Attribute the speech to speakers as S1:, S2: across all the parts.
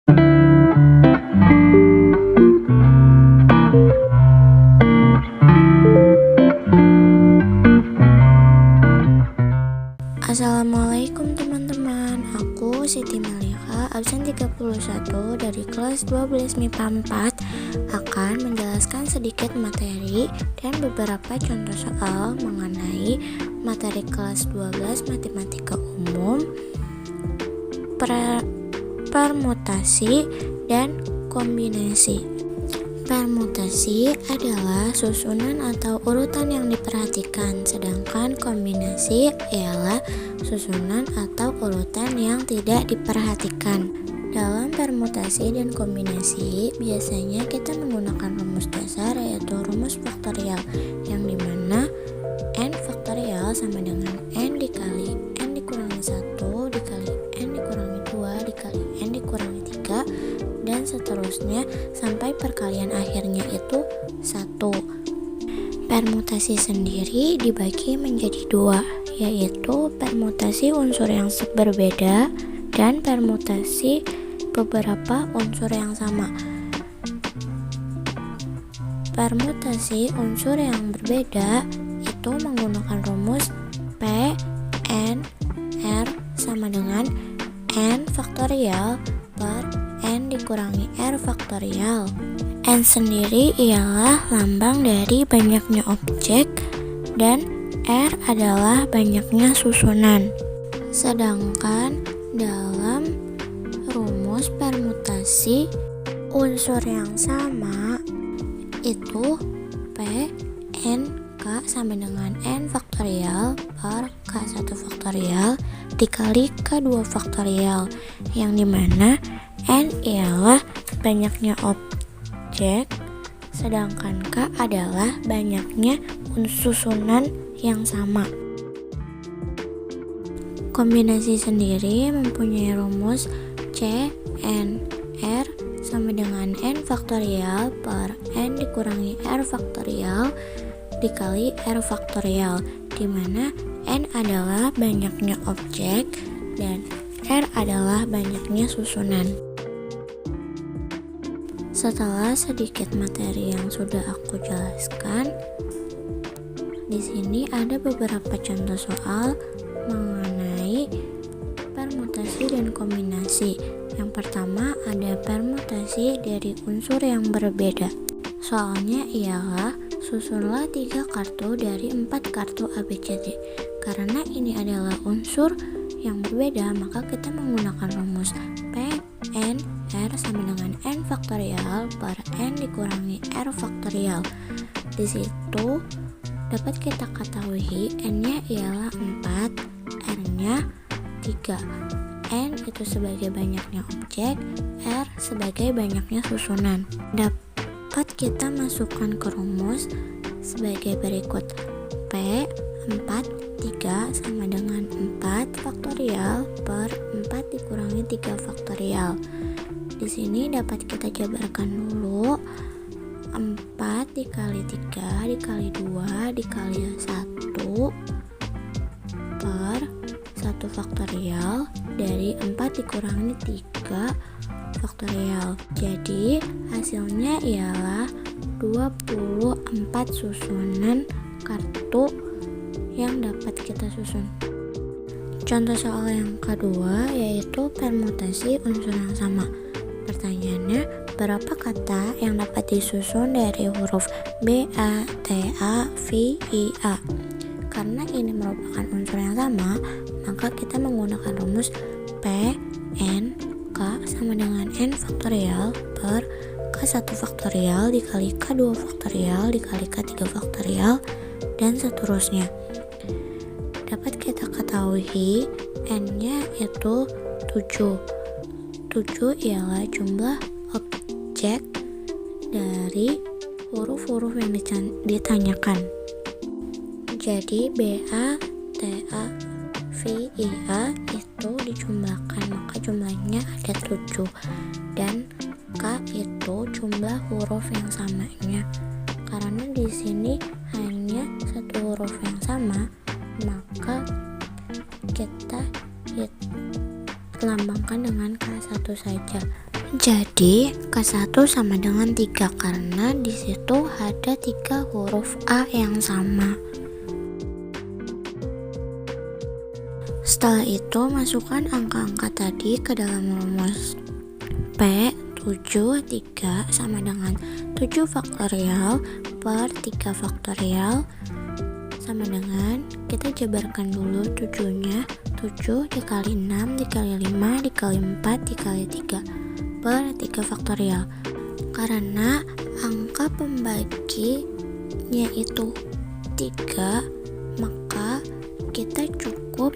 S1: Assalamualaikum teman-teman, aku Siti Malika, absen 31 dari kelas 12 MIPA 4 akan menjelaskan sedikit materi dan beberapa contoh soal mengenai materi kelas 12 Matematika Umum, permutasi, dan kombinasi. Permutasi adalah susunan atau urutan yang diperhatikan, sedangkan kombinasi ialah susunan atau urutan yang tidak diperhatikan. Dalam permutasi dan kombinasi, biasanya kita menggunakan rumus dasar yaitu rumus faktorial, yang dimana n faktorial sama dengan n dikali n dikurangi 1 dikali n dikurangi 2 dikali n dikurangi 3 dan seterusnya sampai perkalian akhirnya itu 1. Permutasi sendiri dibagi menjadi dua, yaitu permutasi unsur yang berbeda dan permutasi beberapa unsur yang sama. Permutasi unsur yang berbeda itu menggunakan rumus P, N, R sama dengan N faktorial per N dikurangi R faktorial. N sendiri ialah lambang dari banyaknya objek dan R adalah banyaknya susunan. Sedangkan dalam rumus permutasi unsur yang sama itu P, N, K sama dengan N faktorial per K1 faktorial dikali K2 faktorial, yang dimana N ialah banyaknya objek, sedangkan K adalah banyaknya susunan yang sama. Kombinasi sendiri mempunyai rumus C, N, R sama dengan N faktorial per N dikurangi R faktorial dikali R faktorial, di mana N adalah banyaknya objek dan R adalah banyaknya susunan. Setelah sedikit materi yang sudah aku jelaskan, di sini ada beberapa contoh soal mengenai permutasi dan kombinasi. Yang pertama ada permutasi dari unsur yang berbeda. Soalnya ialah susunlah 3 kartu dari 4 kartu ABCD. Karena ini adalah unsur yang berbeda, maka kita menggunakan rumus P, N, R sama dengan N faktorial per N dikurangi R faktorial. Di situ dapat kita ketahui N-nya ialah 4, R-nya 3. N itu sebagai banyaknya objek, R sebagai banyaknya susunan. Dapat kita masukkan ke rumus sebagai berikut. P 4, 3 sama dengan 4 faktorial per 4 dikurangi 3 faktorial. Di sini dapat kita jabarkan dulu. 4 dikali 3 dikali 2 dikali 1 per 1 faktorial dari 4 dikurangi 3 faktorial. Jadi hasilnya ialah 24 susunan kartu yang dapat kita susun. Contoh soal yang kedua yaitu permutasi unsur yang sama. Pertanyaannya, berapa kata yang dapat disusun dari huruf B, A, T, A, V, I, A? Karena ini merupakan unsur yang sama, maka kita menggunakan rumus P, N, K sama dengan N faktorial per K1 faktorial dikali K2 faktorial dikali K3 faktorial dan seterusnya. Dapat kita ketahui N-nya itu 7. 7 ialah jumlah objek dari huruf-huruf yang ditanyakan. Jadi BA, TA, VIA itu dijumlahkan, maka jumlahnya ada 7 dan K itu jumlah huruf yang samanya. Karena di sini hanya satu huruf yang sama, maka kita lambangkan dengan K1 saja. Jadi K1 sama dengan 3 karena di situ ada 3 huruf A yang sama. Setelah itu masukkan angka-angka tadi ke dalam rumus. P7 3 sama dengan 7 faktorial per 3 faktorial sama dengan, kita jabarkan dulu 7-nya, 7 dikali 6 dikali 5 dikali 4 dikali 3 per 3 faktorial. Karena angka pembaginya itu 3, maka kita cukup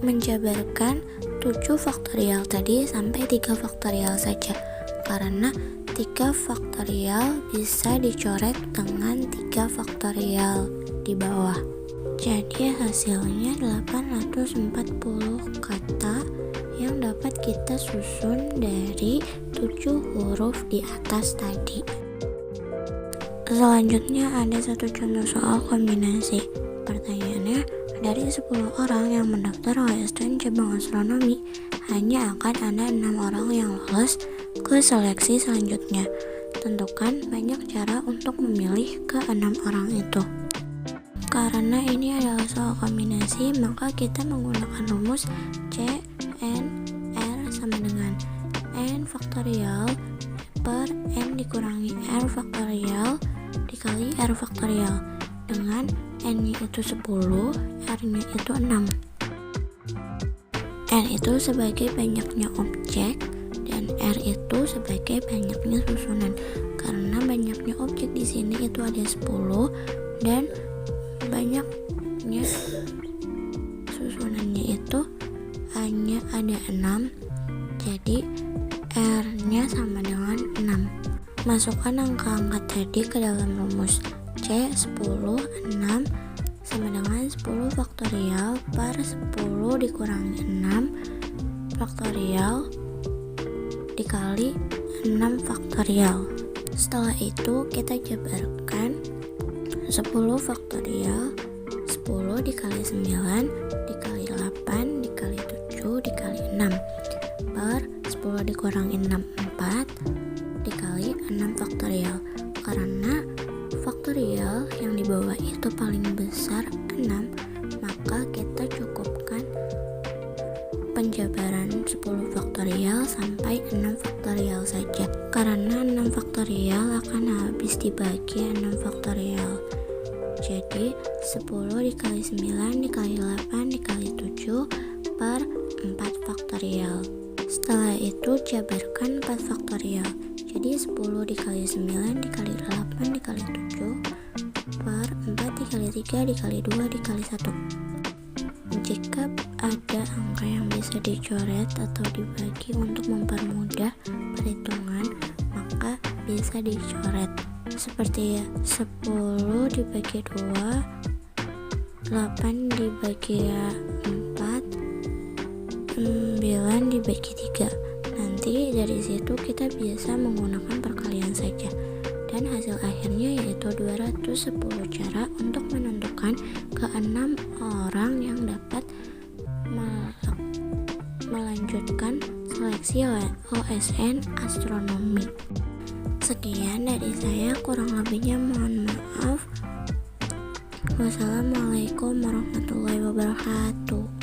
S1: menjabarkan 7 faktorial tadi sampai 3 faktorial saja, karena 3 faktorial bisa dicoret dengan 3 faktorial di bawah. Jadi hasilnya 840 kata yang dapat kita susun dari 7 huruf di atas tadi. Selanjutnya ada satu contoh soal kombinasi. Pertanyaannya, dari 10 orang yang mendaftar OSN cabang astronomi, hanya akan ada 6 orang yang lolos ke seleksi selanjutnya. Tentukan banyak cara untuk memilih ke 6 orang itu. Karena ini adalah soal kombinasi, maka kita menggunakan rumus C, N, R sama dengan N faktorial per N dikurangi R faktorial dikali R faktorial, dengan N-nya itu 10, R-nya itu 6. N itu sebagai banyaknya objek dan R itu sebagai banyaknya susunan. Karena banyaknya objek di sini itu ada 10 dan banyaknya susunannya itu hanya ada 6. Jadi R-nya sama dengan 6. Masukkan angka-angka tadi ke dalam rumus. C 10, 6 sama dengan 10 faktorial per 10 dikurangi 6 faktorial dikali 6 faktorial. Setelah itu kita jabarkan 10 faktorial 10 dikali 9 dikali 8 dikali 7 dikali 6 per 10 dikurangi 6 4 dikali 6 faktorial. Karena faktorial yang di bawah itu paling besar 6, maka kita cukupkan penjabaran 10 faktorial sampai 6 faktorial saja, karena 6 faktorial akan habis dibagi 6 faktorial. Jadi 10 dikali 9 dikali 8 dikali 7 per 4 faktorial. Setelah itu jabarkan 4 faktorial. Jadi 10 dikali 9 dikali 8 dikali 7 per 4 dikali 3 dikali 2 dikali 1. Jika ada angka yang bisa dicoret atau dibagi untuk mempermudah perhitungan, maka bisa dicoret. Seperti 10 dibagi 2, 8 dibagi 4, 9 dibagi 3. Nanti dari situ kita bisa menggunakan perkalian saja, dan hasil akhirnya yaitu 210 cara untuk menentukan ke-6 orang yang dapat melanjutkan seleksi OSN astronomi. Sekian dari saya, kurang lebihnya mohon maaf. Wassalamualaikum warahmatullahi wabarakatuh.